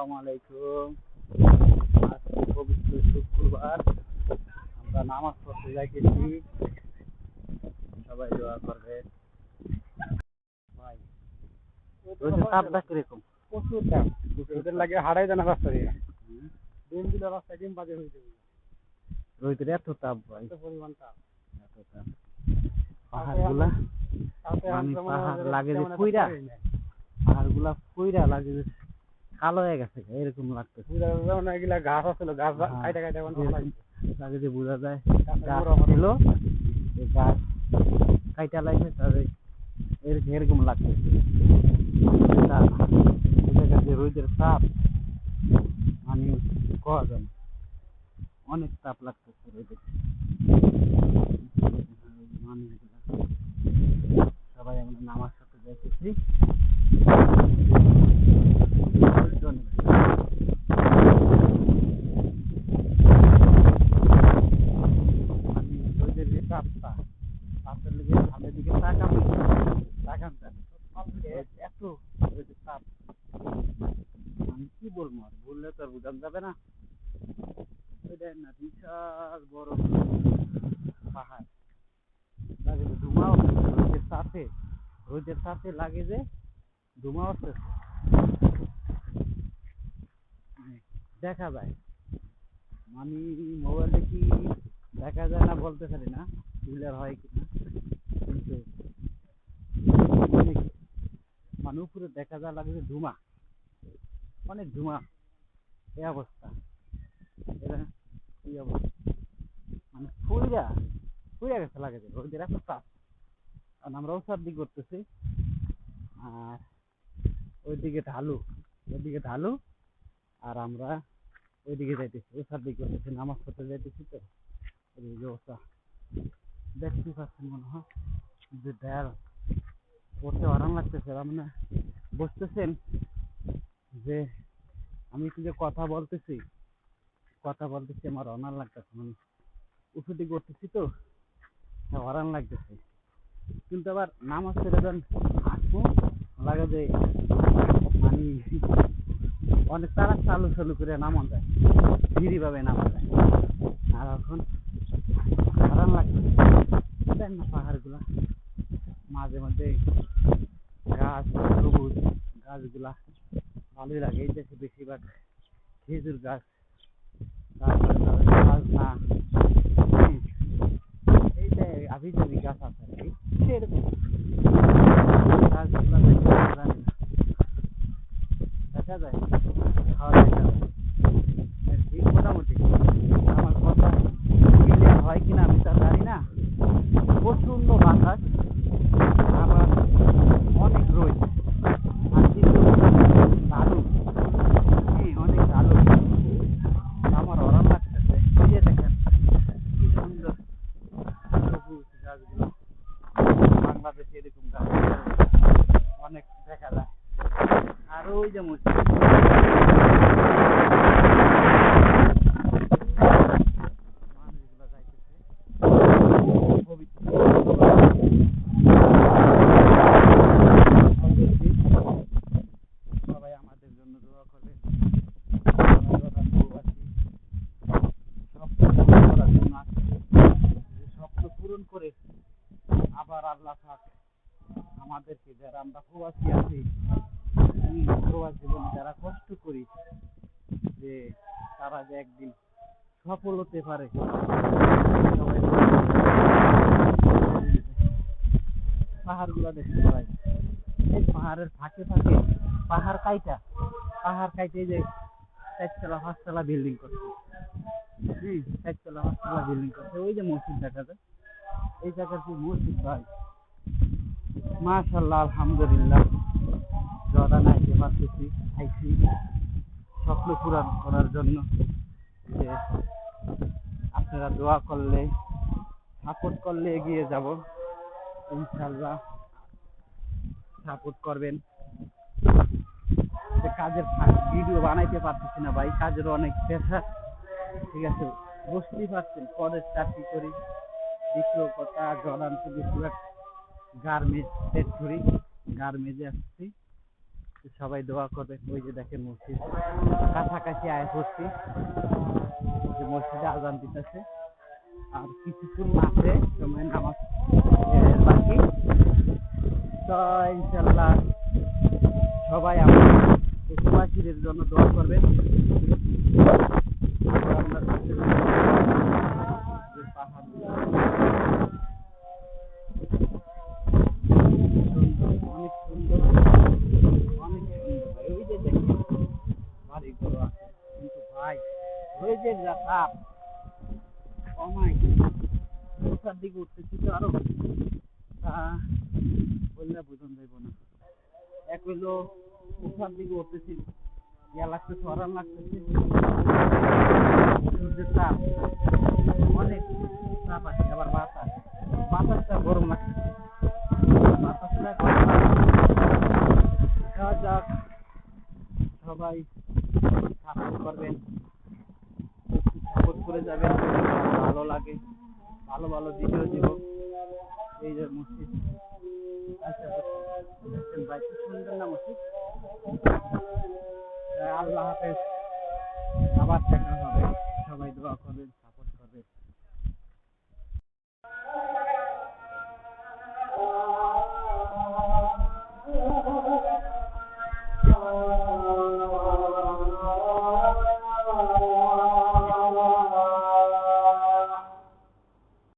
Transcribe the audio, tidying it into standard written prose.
আসসালামু আলাইকুম। আজকে পবিত্র শুক্রবার, আমরা নামাজ পড়তে যাইতেছি। সবাই দোয়া করবে। ভাই, রোদের তাপটা কিরকম? প্রচুর দাম। ওদের লাগে হারাই জানা রাস্তা দিয়ে ডিম দিলে রাস্তায় ডিম বাজে হয়ে যাবে। রোদের এত তাপ ভাই, এত পরিমাণ তাপ। এত তাপ। পাহাড়গুলা পাহাড় লাগে যে পুইরা, পাহাড়গুলা পুইরা লাগে যে কালো হয়ে গেছে, এরকম লাগতেছে। এগুলা গাছ আছিল, গাছ কাইটা কাইটা লাগে যে বোঝা যায় গাছ ছিল, এই গাছ কাইটা লাগছে তাদের এরকম লাগতেছে। যে রোদের তাপ মানে কোয়া যায় না, অনেক তাপ লাগতেছে রোদের। মানুষগুলা সবাই আমরা নামাজ পড়তে যাইতেছি। রোদের যে তাপটা, তাপের লেগে সামনের দিকে তাকান এত রোদের তাপ, আমি কি বলবো, আর বললে তো আর বোঝানো যাবে না। না বিশাল বড় পাহাড়, লাগে যে ধোঁয়া উঠতেছে রোদের তাপে লাগে যে ধোঁয়া উঠতেছে, দেখা যায়। মানে মোবাইলে কি দেখা যায় না বলতে পারি না, ক্লিয়ার হয় কিনা, কিন্তু অনেক মানে উপরে দেখা যায় লাগে যে ধোঁয়া, অনেক ধোঁয়া। এই অবস্থা, এটা কি অবস্থা, মানে পুইরা গেছে লাগে যে রোদের এত তাপ। কারণ আমরা উৎসর্দি করতেছি, আর ওইদিকে ঢালু, আর আমরা ওইদিকে যাইতেছি, উৎসর্দি করতেছি, নামাজ পড়তে যাইতেছি। তো এই অবস্থা দেখতে পাচ্ছেন, মনে হয় যে দেয়াল পড়তে আরাম লাগতেছে। মানে বুঝতেছেন যে আমি কি যে কথা বলতেছি আমার অনার লাগতেছে, মানে উঠুটি করতেছি তো আরাম লাগতেছে। কিন্তু আবার নামাজ পড়ে যখন আসবো লাগে যে মানে অনেক তারা চালু করে নামা যায়, ধীরে ভাবে নামা যায়। আর এখন আরাম লাগতেছে, দেন না পাহাড়গুলা মাঝে মধ্যে গাছ, সবুজ গাছগুলা ভালোই লাগে। এই দেশে বেশিরভাগ খেজুর গাছ, না এই যে আবি যাবি গাছ আছে, সেরকম গাছগুলা দেখা যায়, খাওয়া দেখা যায়। ঠিক মোটামুটি আমার কথা ক্লিয়ার হয় কিনা আমি তা জানি না। প্রচন্ড বাতাস, আবার অনেক রোদ, আর কিন্তু দারুণ, অনেক দারুণ। আমার আরাম লাগতেছে। এই যে দেখেন কি সুন্দর সবুজ গাছগুলো, বাংলাদেশে এরকম গাছ অনেক দেখা যায়। আর ওই যে মসজিদ, মানুষগুলো যাইতেছে পবিত্র। সবাই আমাদের জন্য দোয়া করবেন, স্বপ্ন পূরণ করে আবার আল্লাহ পাক আমাদেরকে, যারা আমরা প্রবাসী আছি, প্রবাসী যারা কষ্ট করি, যে তারা যে একদিন সফল হতে পারে। সবাই পাহাড় গুলা দেখতে পাই, এই পাহাড়ের ফাঁকে পাহাড় কাইটে যে 4 তলা 5 তলা বিল্ডিং করছে, 4 তলা 5 তলা বিল্ডিং করছে। ওই যে মসজিদ দেখা যায়, এই জায়গার যে মসজিদ ভাই, মাশাআল্লাহ, আলহামদুলিল্লাহ। জর্ডান আইতে পারতেছি, আইছি স্বপ্ন পূরণ করার জন্য। যে আপনারা দোয়া করলে, সাপোর্ট করলে এগিয়ে যাব ইনশাআল্লাহ। সাপোর্ট করবেন। কাজের ভিডিও বানাইতে পারতেছি না ভাই, কাজের অনেক প্রেশার, ঠিক আছে, বুঝতেই পারছেন। পরের চাকরি করি, দ্বিতীয় কথা জর্ডান তো বেশিরভাগ গার্মেন্টস সেট করি, গার্মেন্টে আসছি। সবাই দোয়া করবে। ওই যে দেখেন মসজিদ কাছাকাছি আয় করছি, যে মসজিদে আজান দিতেছে, আর কিছুক্ষণ আছে সময় নামাজ বাকি। তো ইনশাল্লাহ সবাই আমার দেশবাসীদের জন্য দোয়া করবেন। আল্লাহর কাছে যে পাহাড়গুলো সুন্দর, অনেক সুন্দর, অনেক সুন্দর ভাই। ওই যে দেখেন বাড়িঘর আছে, কিন্তু ভাই ওই যে রাত কমাই কোথার দিকে উঠতেছি তো আরো বললে বুঝন যাইব না। এক হইলো কোথার দিকে উঠতেছি, ইয়া লাগতেছে, হরান লাগতেছে, সূর্যের তাপ অনেক তাপ আছে, আবার বাতাসটা গরম লাগতেছে, বাতাসটা গরম লাগা যাক। সবাই সাপোর্ট করবেন, সাপোর্ট করে যাবেন, ভালো লাগে, ভালো ভালো ভিডিও দিব। এই যে মসজিদ, আচ্ছা দেখছেন ভাই কি সুন্দর না মসজিদ। আল্লাহ হাফেজ, আবার দেখা হবে, সবাই দোয়া করবেন।